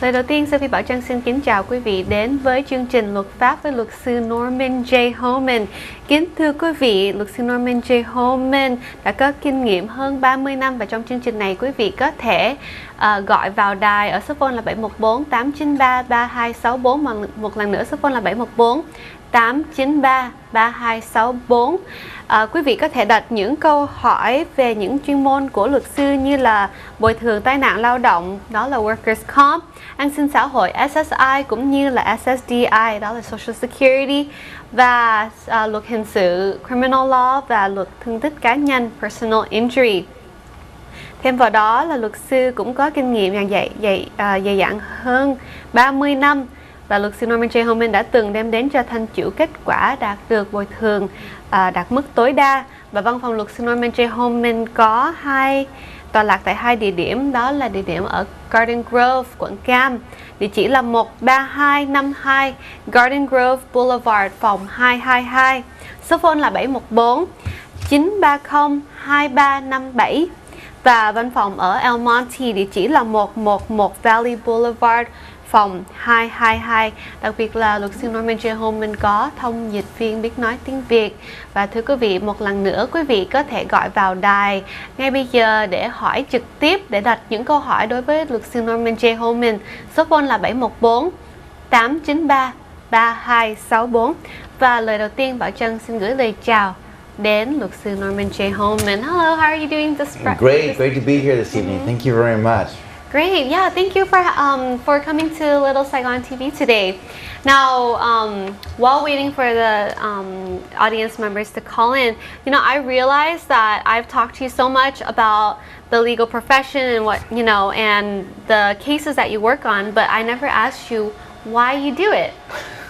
Lời đầu tiên, Sophie Bảo Trân xin kính chào quý vị đến với chương trình Luật pháp với luật sư Norman J. Homen. Kính thưa quý vị, luật sư Norman J. Homen đã có kinh nghiệm hơn 30 năm và trong chương trình này quý vị có thể gọi vào đài ở số phone là 714 893 3264, mà một lần nữa số phone là 714 893 3264. Quý vị có thể đặt những câu hỏi về những chuyên môn của luật sư như là bồi thường tai nạn lao động, đó là Workers' Comp, an sinh xã hội SSI cũng như là SSDI, đó là Social Security, và luật hình sự Criminal Law và luật thương tích cá nhân Personal Injury. Thêm vào đó là luật sư cũng có kinh nghiệm dày dặn hơn 30 năm, và luật sư Norman J. Homen đã từng đem đến cho thân chủ kết quả đạt được bồi thường đạt mức tối đa. Và văn phòng luật sư Norman J. Homen có tọa lạc tại 2 địa điểm, đó là địa điểm ở Garden Grove, quận Cam, địa chỉ là 13252 Garden Grove Boulevard, phòng 222. Số phone là 714 930 2357. Và văn phòng ở El Monte, địa chỉ là 111 Valley Boulevard, phòng 222. Đặc biệt là luật sư Norman J. Homen có thông dịch viên biết nói tiếng Việt. Và thưa quý vị, một lần nữa quý vị có thể gọi vào đài ngay bây giờ để hỏi trực tiếp, để đặt những câu hỏi đối với luật sư Norman J. Homen. Số phone là 714 893 3264. Và lời đầu tiên Bảo Trân xin gửi lời chào đến luật sư Norman J. Homen. Hello, how are you doing this Great to be here this evening. Thank you very much. Great, yeah, thank you for coming to Little Saigon TV today. Now, while waiting for the audience members to call in, you know, I realized that I've talked to you so much about the legal profession and what, you know, and the cases that you work on, but I never asked you why you do it.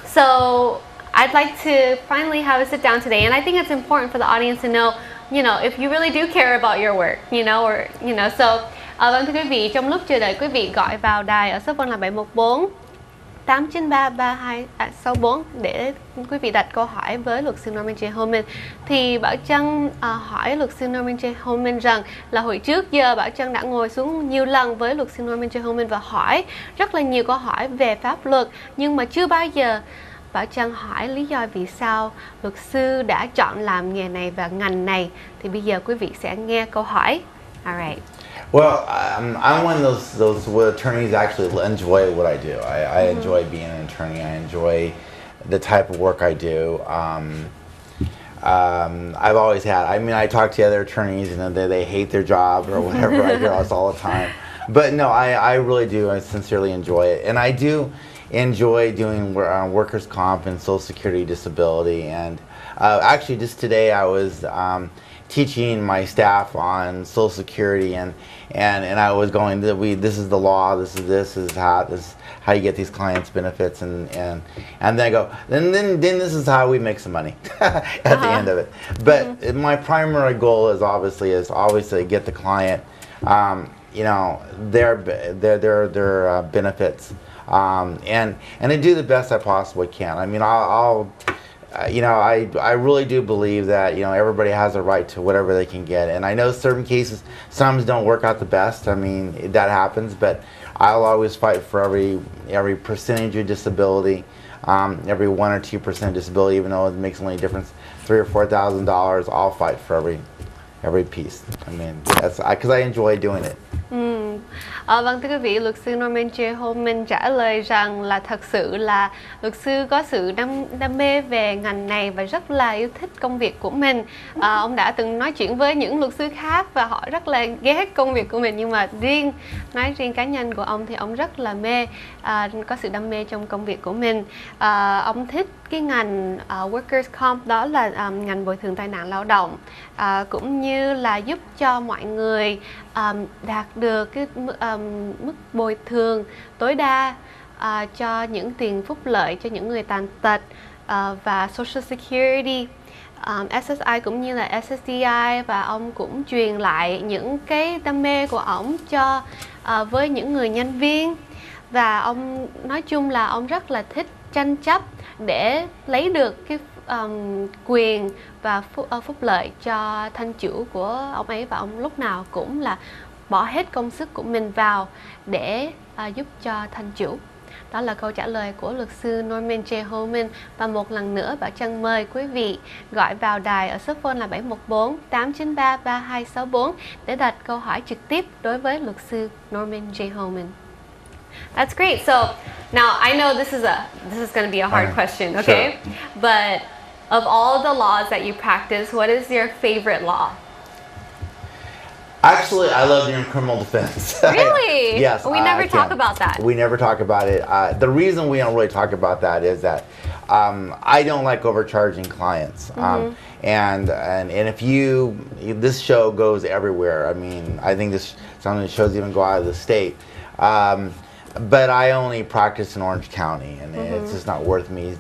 So I'd like to finally have a sit down today, and I think it's important for the audience to know, you know, if you really do care about your work, you know, or, you know, so. Vâng, thưa quý vị, trong lúc chờ đợi quý vị gọi vào đài ở số phone là 714 893 3264 để quý vị đặt câu hỏi với luật sư Norman J. Homen. Thì Bảo Trân hỏi luật sư Norman J. Homen rằng là hồi trước giờ Bảo Trân đã ngồi xuống nhiều lần với luật sư Norman J. Homen và hỏi rất là nhiều câu hỏi về pháp luật, nhưng mà chưa bao giờ Bảo Trân hỏi lý do vì sao luật sư đã chọn làm nghề này và ngành này. Thì bây giờ quý vị sẽ nghe câu hỏi. Alright. Well, I'm one of those attorneys actually enjoy what I do. I enjoy being an attorney. I enjoy the type of work I do. I've always had. I mean, I talk to other attorneys and they hate their job or whatever. I hear us all the time. But no, I really do. I sincerely enjoy it, and I do enjoy doing workers' comp and Social Security disability. And actually, just today I was teaching my staff on Social Security, and I was going, this is the law, this is how you get these clients benefits, and then I go, then this is how we make some money at the end of it. But my primary goal is obviously get the client, you know, their benefits, and to do the best I possibly can. I mean, you know, I really do believe that, you know, everybody has a right to whatever they can get. And I know certain cases, some don't work out the best. I mean, that happens, but I'll always fight for every percentage of disability, every 1 or 2% disability, even though it makes only a difference, $3,000 or $4,000, I'll fight for every piece. I mean, that's because I enjoy doing it. Vâng, thưa quý vị, luật sư Norman J. Homen trả lời rằng là thật sự là luật sư có sự đam mê về ngành này và rất là yêu thích công việc của mình. Ông đã từng nói chuyện với những luật sư khác và họ rất là ghét công việc của mình, nhưng mà nói riêng cá nhân của ông thì ông rất là mê, có sự đam mê trong công việc của mình. Ông thích cái ngành Workers' Comp, đó là ngành bồi thường tai nạn lao động, cũng như là giúp cho mọi người đạt được cái mức bồi thường tối đa cho những tiền phúc lợi cho những người tàn tật, và Social Security, SSI cũng như là SSDI, và ông cũng truyền lại những cái đam mê của ông cho với những người nhân viên. Và ông nói chung là ông rất là thích tranh chấp để lấy được cái quyền và phúc lợi cho thân chủ của ông ấy, và ông lúc nào cũng là bỏ hết công sức của mình vào để giúp cho thân chủ? Đó là câu trả lời của luật sư Norman J. Homen. Và một lần nữa, Bảo Trân mời quý vị gọi vào đài ở số phone là 714-893-3264 để đặt câu hỏi trực tiếp đối với luật sư Norman J. Homen. That's great. So now I know this is going to be a hard question, okay? Sure. But of all the laws that you practice, what is your favorite law? Actually, I love doing criminal defense. Really? Yes. We never talk about that. We never talk about it. The reason we don't really talk about that is that I don't like overcharging clients. And if this show goes everywhere. I mean, I think some of the shows even go out of the state. But I only practice in Orange County, and it's just not worth me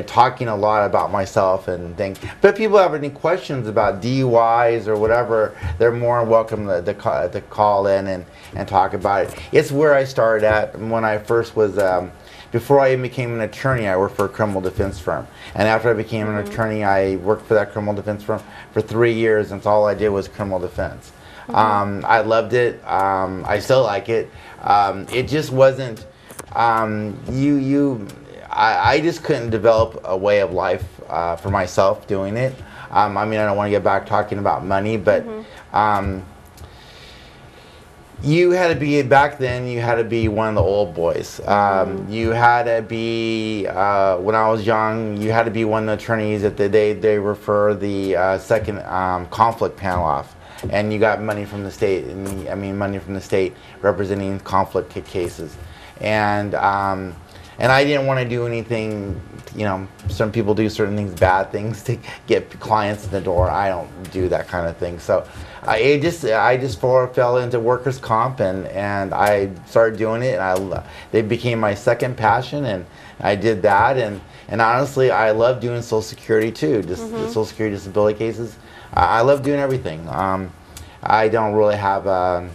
talking a lot about myself and things. But if people have any questions about DUIs or whatever, they're more welcome to call in and talk about it. It's where I started at when I first was, before I even became an attorney, I worked for a criminal defense firm. And after I became an attorney, I worked for that criminal defense firm for 3 years, and so all I did was criminal defense. I loved it. I still like it. It just wasn't. I just couldn't develop a way of life for myself doing it. I mean, I don't want to get back talking about money, but you had to be, back then, you had to be one of the old boys. You had to be, when I was young, you had to be one of the attorneys that they refer the second conflict panel off. And you got money from the state, money from the state representing conflict cases. And I didn't want to do anything, some people do certain things, bad things to get clients in the door. I don't do that kind of thing. So I just fell into workers' comp, and I started doing it, and they became my second passion, and I did that. And honestly, I love doing Social Security too, just the Social Security disability cases. I love doing everything. I don't really have a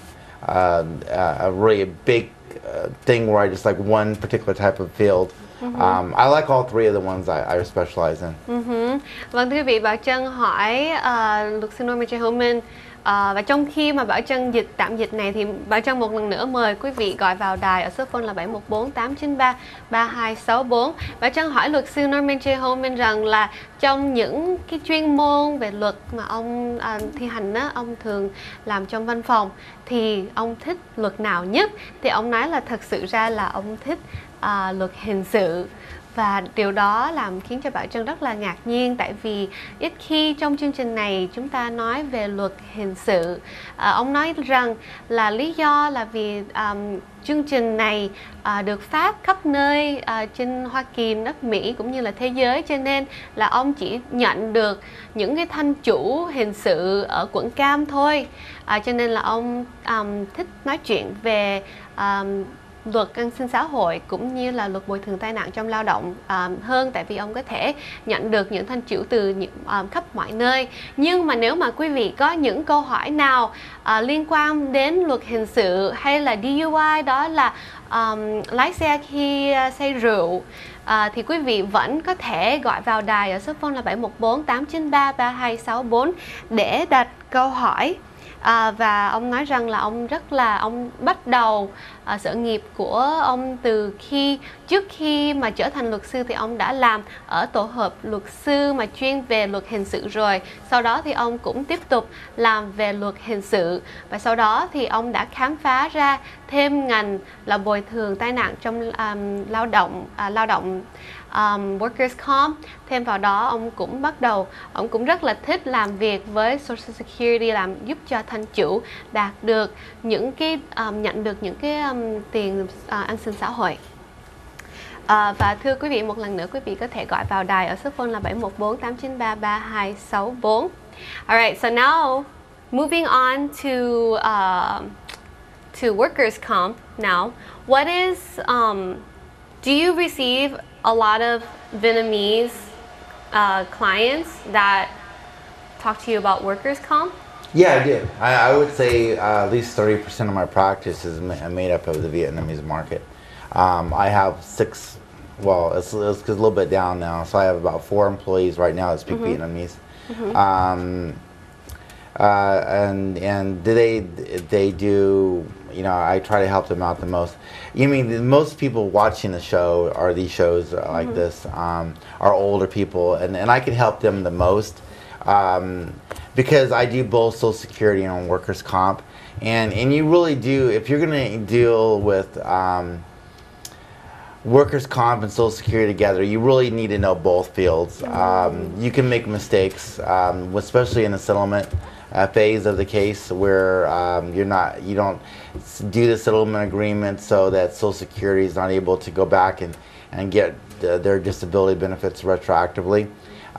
really big thing where I just like one particular type of field. I like all three of the ones I specialize in. Vâng, thưa quý vị, Bảo Trân hỏi luật sư Norman J. Homen. Và trong khi mà Bảo Trân tạm dịch này thì Bảo Trân một lần nữa mời quý vị gọi vào đài ở số phone là 714-893-3264. Bảo Trân hỏi luật sư Norman J. Homen rằng là trong những cái chuyên môn về luật mà ông thi hành á, ông thường làm trong văn phòng, thì ông thích luật nào nhất? Thì ông nói là thật sự ra là ông thích luật hình sự. Và điều đó khiến cho Bảo Trân rất là ngạc nhiên, tại vì ít khi trong chương trình này chúng ta nói về luật hình sự. Ông nói rằng là lý do là vì chương trình này được phát khắp nơi trên Hoa Kỳ, đất Mỹ cũng như là thế giới, cho nên là ông chỉ nhận được những cái thanh chủ hình sự ở quận Cam thôi. Cho nên là ông thích nói chuyện về luật an sinh xã hội cũng như là luật bồi thường tai nạn trong lao động hơn, tại vì ông có thể nhận được những thanh chủ từ khắp mọi nơi. Nhưng mà nếu mà quý vị có những câu hỏi nào liên quan đến luật hình sự hay là DUI, đó là lái xe khi say rượu, thì quý vị vẫn có thể gọi vào đài ở số phone là 714-893-3264 để đặt câu hỏi. Và ông nói rằng là ông bắt đầu sự nghiệp của ông trước khi mà trở thành luật sư thì ông đã làm ở tổ hợp luật sư mà chuyên về luật hình sự rồi. Sau đó thì ông cũng tiếp tục làm về luật hình sự, và sau đó thì ông đã khám phá ra thêm ngành là bồi thường tai nạn trong lao động workers comp. Thêm vào đó ông cũng rất là thích làm việc với Social Security, giúp cho thân chủ nhận được những cái tiền an sinh xã hội. Và thưa quý vị, một lần nữa quý vị có thể gọi vào đài ở số phone là 714-893-3264. Alright, so now moving on to workers comp now. What is do you receive a lot of Vietnamese clients that talk to you about workers comp? Yeah, I do. I would say at least 30% of my practice is made up of the Vietnamese market. I have 6, well, it's a little bit down now, so I have about 4 employees right now that speak Vietnamese. and they do, you know, I try to help them out the most. You mean most people watching the show or these shows like this are older people, and I can help them the most because I do both Social Security and workers' comp, and you really do, if you're going to deal with workers' comp and Social Security together, you really need to know both fields. You can make mistakes, especially in the settlement phase of the case, where you don't do the settlement agreement so that Social Security is not able to go back and get their disability benefits retroactively,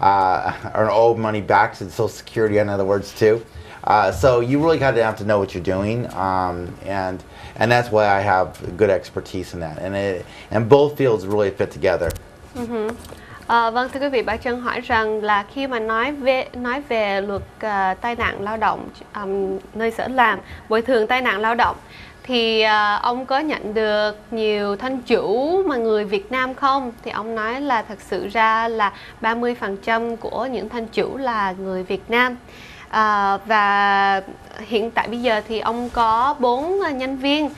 or owe money back to Social Security, in other words, too. So you really have to know what you're doing, and that's why I have good expertise in that, and both fields really fit together. Vâng, thưa quý vị, bà Trân hỏi rằng là khi mà nói về luật tai nạn lao động nơi sở làm, bồi thường tai nạn lao động, thì ông có nhận được nhiều thân chủ mà người Việt Nam không? Thì ông nói là thật sự ra là 30% của những thân chủ là người Việt Nam. Và hiện tại bây giờ thì ông có 4 nhân viên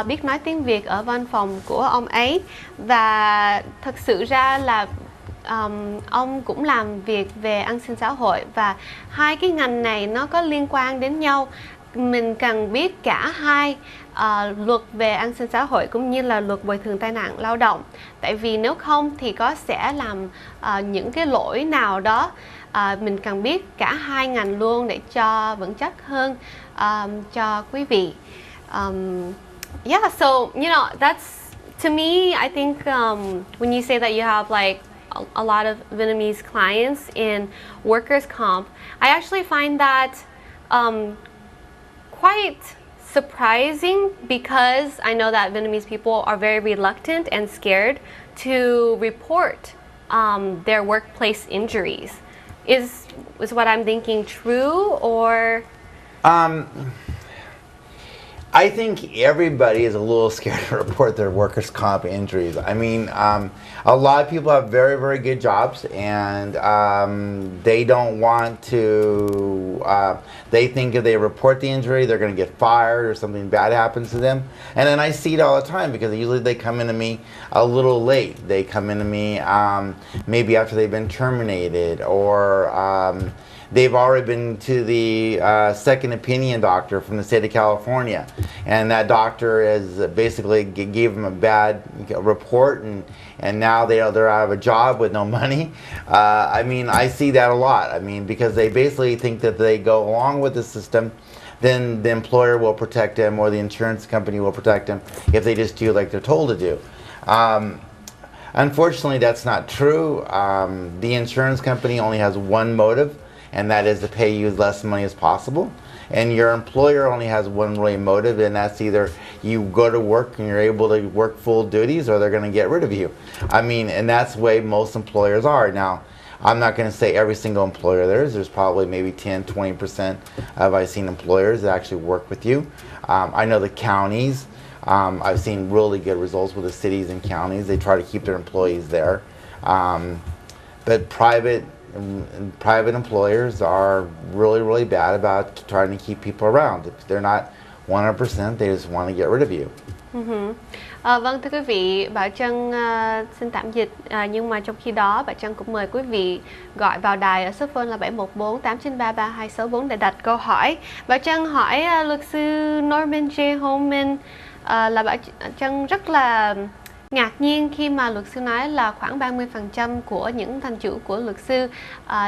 biết nói tiếng Việt ở văn phòng của ông ấy, và thật sự ra là ông cũng làm việc về an sinh xã hội, và hai cái ngành này nó có liên quan đến nhau. Mình cần biết cả hai, luật về an sinh xã hội cũng như là luật bồi thường tai nạn lao động, tại vì nếu không thì sẽ làm những cái lỗi nào đó. Mình cần biết cả hai ngành luôn để cho vững chắc hơn cho quý vị. Yeah, so you know, that's, to me, I think when you say that you have like a lot of Vietnamese clients in workers' comp, I actually find that quite surprising, because I know that Vietnamese people are very reluctant and scared to report their workplace injuries. Is what I'm thinking true, or? I think everybody is a little scared to report their workers' comp injuries. I mean, a lot of people have very, very good jobs, and they don't want to, they think if they report the injury, they're going to get fired or something bad happens to them. And then I see it all the time, because usually they come into me a little late. They come into me maybe after they've been terminated, or they've already been to the second opinion doctor from the state of California, and that doctor has basically gave them a bad report, and now they're out of a job with no money. I mean, I see that a lot. I mean, because they basically think that they go along with the system, then the employer will protect them, or the insurance company will protect them if they just do like they're told to do. Unfortunately, that's not true. The insurance company only has one motive, and that is to pay you as less money as possible. And your employer only has one really motive, and that's either you go to work and you're able to work full duties, or they're going to get rid of you. I mean, and that's the way most employers are. Now, I'm not going to say every single employer there's probably maybe 10-20% of I've seen employers that actually work with you. I know the counties, I've seen really good results with the cities and counties. They try to keep their employees there. But private employers are really, really bad about trying to keep people around. If they're not 100%, they just want to get rid of you. Vâng, thưa quý vị, Bảo Trân xin tạm dịch, nhưng mà trong khi đó Bảo Trân cũng mời quý vị gọi vào đài ở số phone là 714-893-3264 để đặt câu hỏi. Bảo Trân hỏi luật sư Norman J. Homen là Bảo Trân rất là ngạc nhiên khi mà luật sư nói là khoảng 30% của những thành chủ của luật sư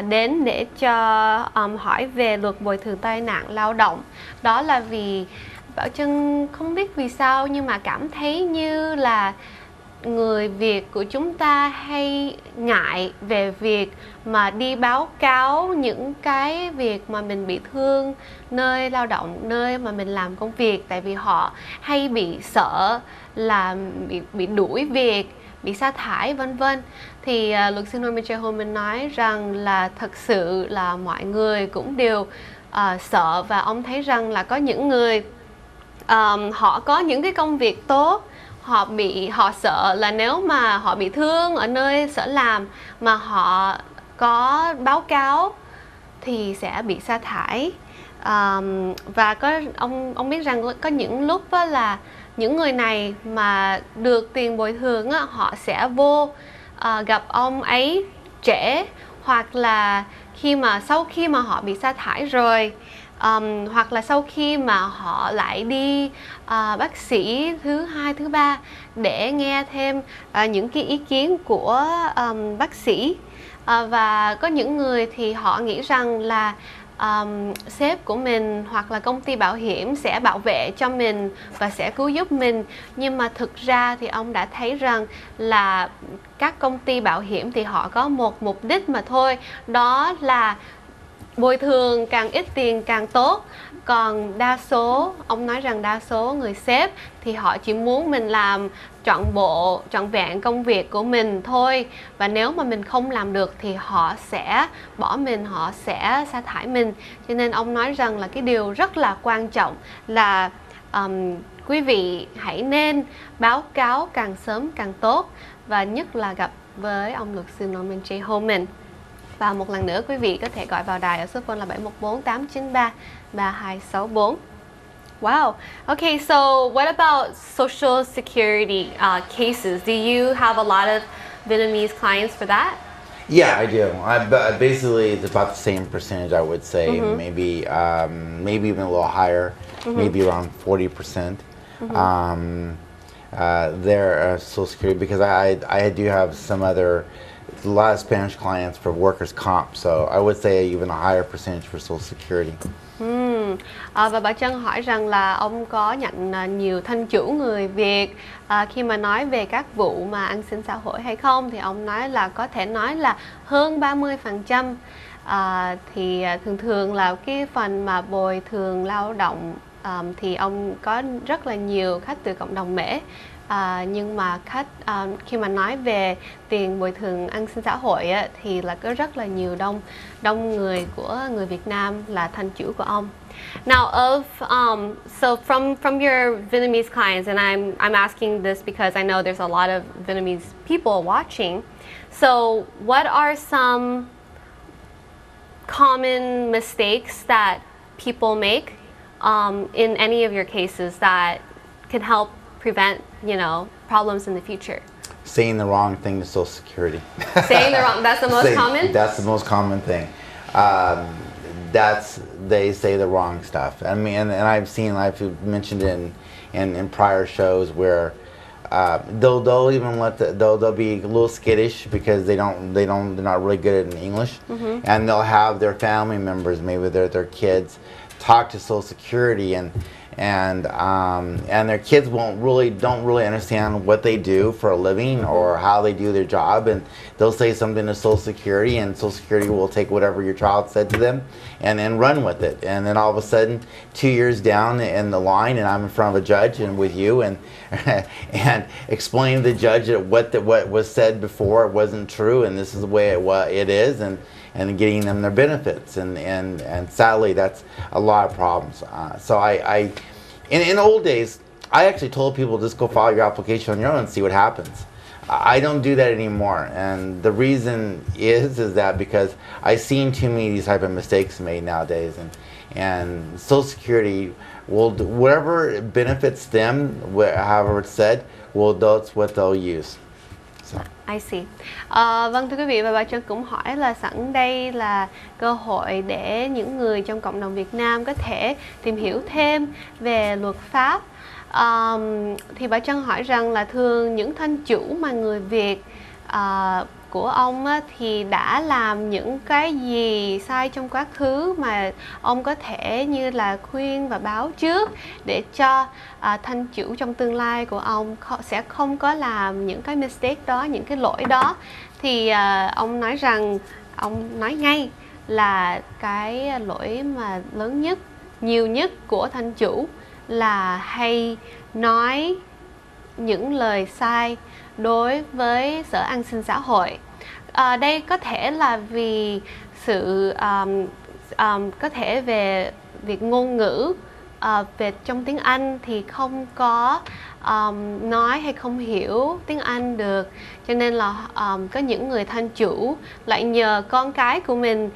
đến để cho hỏi về luật bồi thường tai nạn lao động. Đó là vì Bảo Trân không biết vì sao, nhưng mà cảm thấy như là người Việt của chúng ta hay ngại về việc mà đi báo cáo những cái việc mà mình bị thương nơi lao động, nơi mà mình làm công việc, tại vì họ hay bị sợ là bị đuổi việc, bị sa thải vân vân. Thì luật sư Norman J. Homen nói rằng là thật sự là mọi người cũng đều sợ, và ông thấy rằng là có những người họ có những cái công việc tốt, họ sợ là nếu mà họ bị thương ở nơi sở làm mà họ có báo cáo thì sẽ bị sa thải. Và có ông biết rằng có những lúc á, là những người này mà được tiền bồi thường á, họ sẽ gặp ông ấy trễ, hoặc là sau khi mà họ bị sa thải rồi, hoặc là sau khi mà họ lại đi bác sĩ thứ hai, thứ ba để nghe thêm những cái ý kiến của bác sĩ. Và có những người thì họ nghĩ rằng là sếp của mình hoặc là công ty bảo hiểm sẽ bảo vệ cho mình và sẽ cứu giúp mình. Nhưng mà thực ra thì ông đã thấy rằng là các công ty bảo hiểm thì họ có một mục đích mà thôi, đó là bồi thường càng ít tiền càng tốt. Còn ông nói rằng đa số người sếp thì họ chỉ muốn mình làm trọn vẹn công việc của mình thôi, và nếu mà mình không làm được thì họ sẽ bỏ mình, họ sẽ sa thải mình. Cho nên ông nói rằng là cái điều rất là quan trọng là quý vị hãy nên báo cáo càng sớm càng tốt, và nhất là gặp với ông luật sư Norman J. Homen. Và một lần nữa quý vị có thể gọi vào đài ở số phone là 714-893-3264. Wow. Okay, so what about Social Security cases? Do you have a lot of Vietnamese clients for that? Yeah, I do. Basically, it's about the same percentage, I would say. Maybe even a little higher, maybe around 40%. Their Social Security, because I do have a lot of Spanish clients for workers' comp, so I would say even a higher percentage for Social Security. Và bà Trân hỏi rằng là ông có nhận nhiều thân chủ người Việt khi mà nói về các vụ mà an sinh xã hội hay không, thì ông nói là có thể nói là hơn 30%. Thì thường là cái phần mà bồi thường lao động thì ông có rất là nhiều khách từ cộng đồng Mễ. Nhưng mà khi mà nói về tiền bồi thường an sinh xã hội á, thì là có rất là nhiều đông người của người Việt Nam là thân chủ của ông. Now, so from your Vietnamese clients, and I'm asking this because I know there's a lot of Vietnamese people watching. So, what are some common mistakes that people make in any of your cases that can help prevent, problems in the future? Saying the wrong thing to Social Security. That's the most common? That's the most common thing. They say the wrong stuff. I mean, and I've mentioned in prior shows where they'll even they'll be a little skittish because they're not really good at English, and they'll have their family members, maybe their kids, talk to Social Security, and their kids don't really understand what they do for a living or how they do their job, and they'll say something to Social Security, and Social Security will take whatever your child said to them and then run with it. And then all of a sudden, 2 years down in the line, and I'm in front of a judge and with you, and and explain to the judge that what was said before wasn't true, and this is the way it is, and getting them their benefits, and sadly that's a lot of problems. So in old days, I actually told people just go file your application on your own and see what happens. I don't do that anymore, and the reason is that because I've seen too many of these type of mistakes made nowadays, and Social Security will do whatever benefits them, however it's said, that's what they'll use. I see. Vâng, thưa quý vị, và bà Trân cũng hỏi là sẵn đây là cơ hội để những người trong cộng đồng Việt Nam có thể tìm hiểu thêm về luật pháp. Thì bà Trân hỏi rằng là thường những thân chủ mà người Việt của ông á, thì đã làm những cái gì sai trong quá khứ mà ông có thể như là khuyên và báo trước để cho thân chủ trong tương lai của ông sẽ không có làm những cái mistake đó, những cái lỗi đó. Thì ông nói rằng, ông nói ngay là cái lỗi mà lớn nhất, nhiều nhất của thân chủ là hay nói những lời sai đối với Sở An sinh xã hội. Đây có thể là vì sự có thể về việc ngôn ngữ, về trong tiếng Anh thì không có nói hay không hiểu tiếng Anh được, cho nên là có những người thân chủ lại nhờ con cái của mình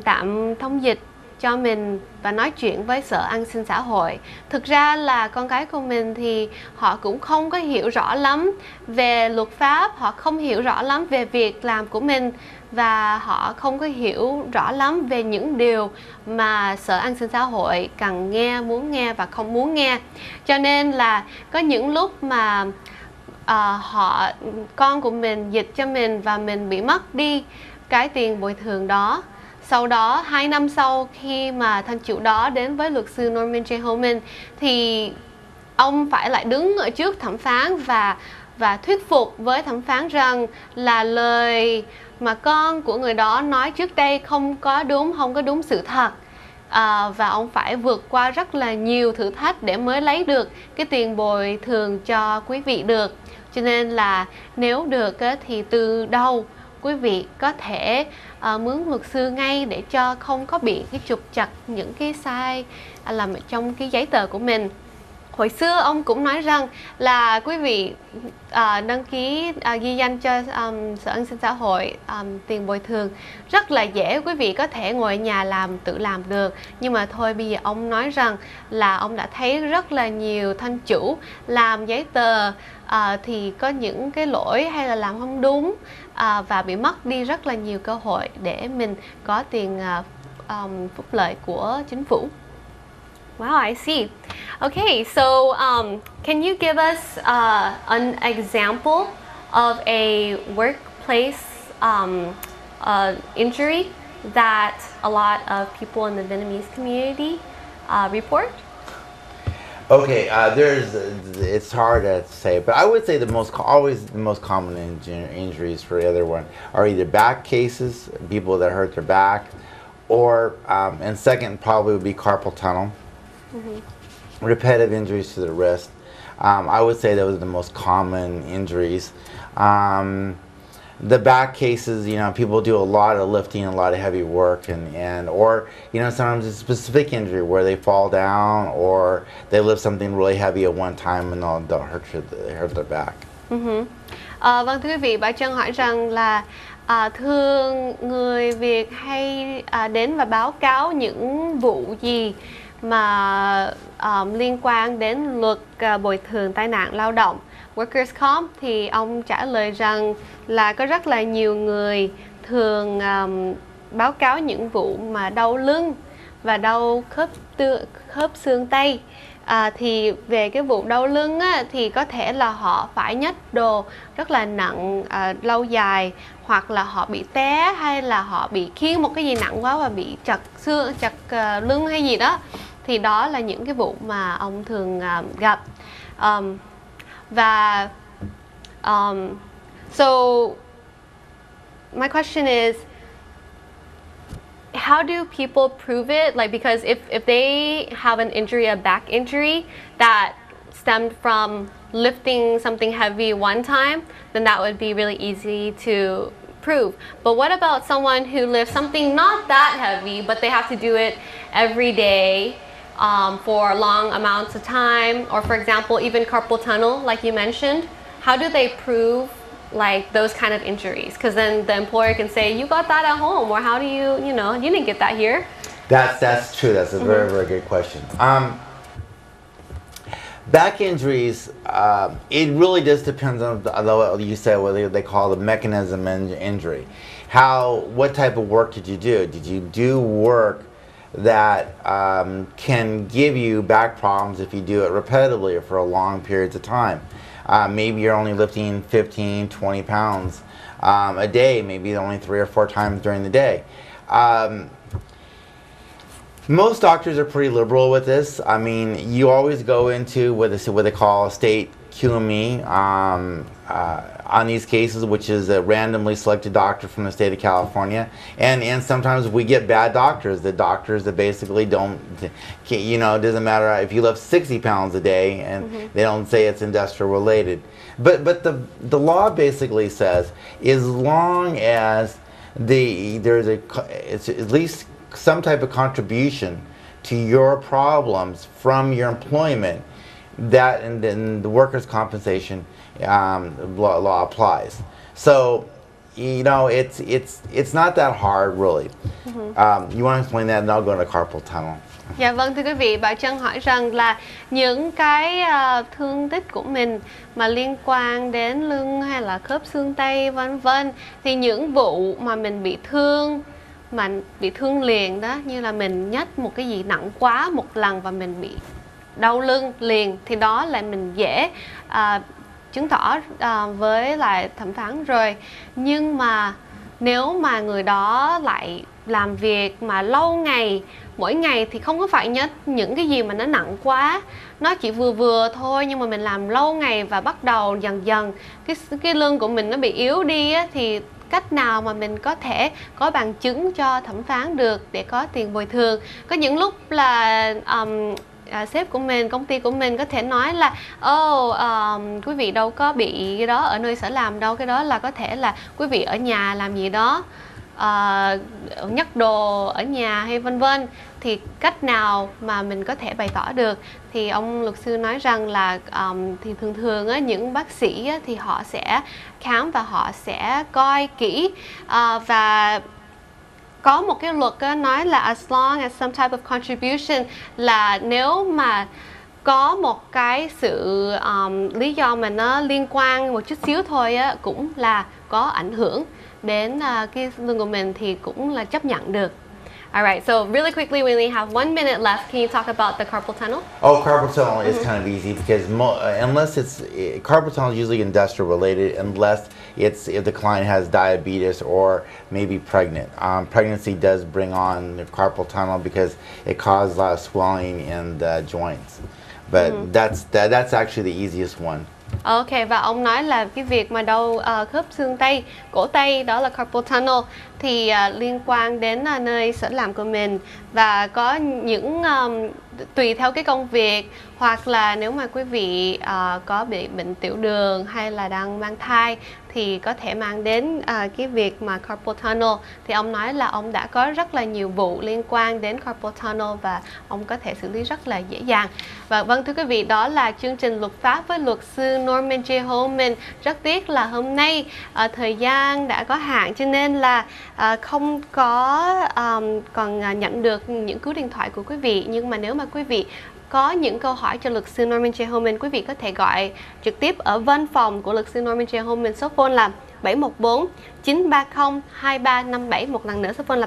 tạm thông dịch cho mình và nói chuyện với Sở An sinh xã hội. Thực ra là con gái của mình thì họ cũng không có hiểu rõ lắm về luật pháp, họ không hiểu rõ lắm về việc làm của mình, và họ không có hiểu rõ lắm về những điều mà Sở An sinh xã hội cần nghe, muốn nghe và không muốn nghe. Cho nên là có những lúc mà con của mình dịch cho mình và mình bị mất đi cái tiền bồi thường đó. Sau đó 2 năm sau, khi mà thân chủ đó đến với luật sư Norman J. Homen, thì ông phải lại đứng ở trước thẩm phán và thuyết phục với thẩm phán rằng là lời mà con của người đó nói trước đây không có đúng sự thật. Và ông phải vượt qua rất là nhiều thử thách để mới lấy được cái tiền bồi thường cho quý vị được. Cho nên là nếu được thì từ đầu quý vị có thể mướn luật sư ngay để cho không có bị cái trục trặc những cái sai làm trong cái giấy tờ của mình. Hồi xưa ông cũng nói rằng là quý vị đăng ký ghi danh cho Sở An sinh xã hội tiền bồi thường rất là dễ, quý vị có thể ngồi ở nhà tự làm được. Nhưng mà thôi, bây giờ ông nói rằng là ông đã thấy rất là nhiều thân chủ làm giấy tờ thì có những cái lỗi hay là làm không đúng, và bị mất đi rất là nhiều cơ hội để mình có tiền phúc lợi của chính phủ. Wow, I see. Okay, so can you give us an example of a workplace injury that a lot of people in the Vietnamese community report? Okay, it's hard to say, but I would say the most common injuries for everyone are either back cases, people that hurt their back, or and second probably would be carpal tunnel. Repetitive injuries to the wrist. I would say those are the most common injuries. The back cases, people do a lot of lifting, a lot of heavy work, or sometimes it's a specific injury where they fall down or they lift something really heavy at one time and they'll hurt their back. Vâng, thưa quý vị, bà Trân hỏi rằng là thường người Việt hay đến và báo cáo những vụ gì mà liên quan đến luật bồi thường tai nạn lao động, Workers' Comp, thì ông trả lời rằng là có rất là nhiều người thường báo cáo những vụ mà đau lưng và đau khớp xương tay. Thì về cái vụ đau lưng thì có thể là họ phải nhấc đồ rất là nặng lâu dài, hoặc là họ bị té, hay là họ bị khiêng một cái gì nặng quá và bị chật lưng hay gì đó. Thì đó là những cái vụ mà ông thường gặp. So my question is, how do people prove it? Like, because if they have an injury, a back injury that stemmed from lifting something heavy one time, then that would be really easy to prove. But what about someone who lifts something not that heavy, but they have to do it every day for long amounts of time, or for example, even carpal tunnel, like you mentioned? How do they prove like those kind of injuries? Because then the employer can say, you got that at home, or how do you didn't get that here. That's true. That's a very, very good question. Back injuries, it really just depends on what you said, what they call the mechanism injury. What type of work did you do? Did you do work that can give you back problems if you do it repetitively or for a long periods of time? Maybe you're only lifting 15, 20 pounds a day, maybe only 3 or 4 times during the day. Most doctors are pretty liberal with this. I mean, you always go into what they call a state QME on these cases, which is a randomly selected doctor from the state of California. And sometimes we get bad doctors, the doctors that basically don't, it doesn't matter if you lift 60 pounds a day, and they don't say it's industrial related. But the law basically says, as long as it's at least some type of contribution to your problems from your employment, that and then the workers' compensation law applies. So you know, it's not that hard really. You want to explain that, and I'll go into carpal tunnel. Dạ vâng, thưa quý vị, bà Trân hỏi rằng là những cái thương tích của mình mà liên quan đến lưng hay là khớp xương tay vân vân, thì những vụ mà mình bị thương liền đó, như là mình nhấc một cái gì nặng quá một lần và mình bị đau lưng liền, thì đó là mình dễ chứng tỏ với lại thẩm phán rồi. Nhưng mà nếu mà người đó lại làm việc mà lâu ngày, mỗi ngày thì không có phải nhấc những cái gì mà nó nặng quá, nó chỉ vừa vừa thôi, nhưng mà mình làm lâu ngày và bắt đầu dần dần cái lưng của mình nó bị yếu đi á, thì cách nào mà mình có thể có bằng chứng cho thẩm phán được để có tiền bồi thường? Có những lúc là sếp của mình, công ty của mình có thể nói là quý vị đâu có bị cái đó ở nơi sở làm đâu, cái đó là có thể là quý vị ở nhà làm gì đó, nhấc đồ ở nhà hay vân vân. Thì cách nào mà mình có thể bày tỏ được? Thì ông luật sư nói rằng là thì thường á, những bác sĩ á, thì họ sẽ khám và họ sẽ coi kỹ, và có một cái luật nói là as long as some type of contribution, là nếu mà có một cái sự lý do mà nó liên quan một chút xíu thôi á, cũng là có ảnh hưởng đến cái lương của mình thì cũng là chấp nhận được. Alright, so really quickly, we only have 1 minute left. Can you talk about the carpal tunnel? Oh, carpal tunnel is kind of easy because unless carpal tunnel is usually industrial related, unless it's if the client has diabetes or maybe pregnant. Pregnancy does bring on the carpal tunnel because it causes a lot of swelling in the joints. But that's actually the easiest one. Ok, và ông nói là cái việc mà đau khớp xương tay, cổ tay, đó là carpal tunnel, thì liên quan đến nơi sở làm của mình, và có những tùy theo cái công việc, hoặc là nếu mà quý vị có bị bệnh tiểu đường hay là đang mang thai thì có thể mang đến cái việc mà carpal tunnel. Thì ông nói là ông đã có rất là nhiều vụ liên quan đến carpal tunnel và ông có thể xử lý rất là dễ dàng. Và vâng, thưa quý vị, đó là chương trình luật pháp với luật sư Norman J. Homen. Rất tiếc là hôm nay thời gian đã có hạn, cho nên là không có còn nhận được những cú điện thoại của quý vị. Nhưng mà nếu mà quý vị có những câu hỏi cho luật sư Norman J. Homen, quý vị có thể gọi trực tiếp ở văn phòng của luật sư Norman J. Homen. Số phone là 714-930-2357. Một lần nữa, số phone là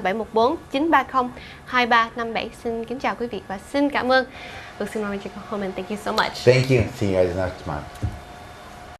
714-930-2357. Xin kính chào quý vị và xin cảm ơn luật sư Norman J. Homen. Thank you so much. Thank you. See you guys next month.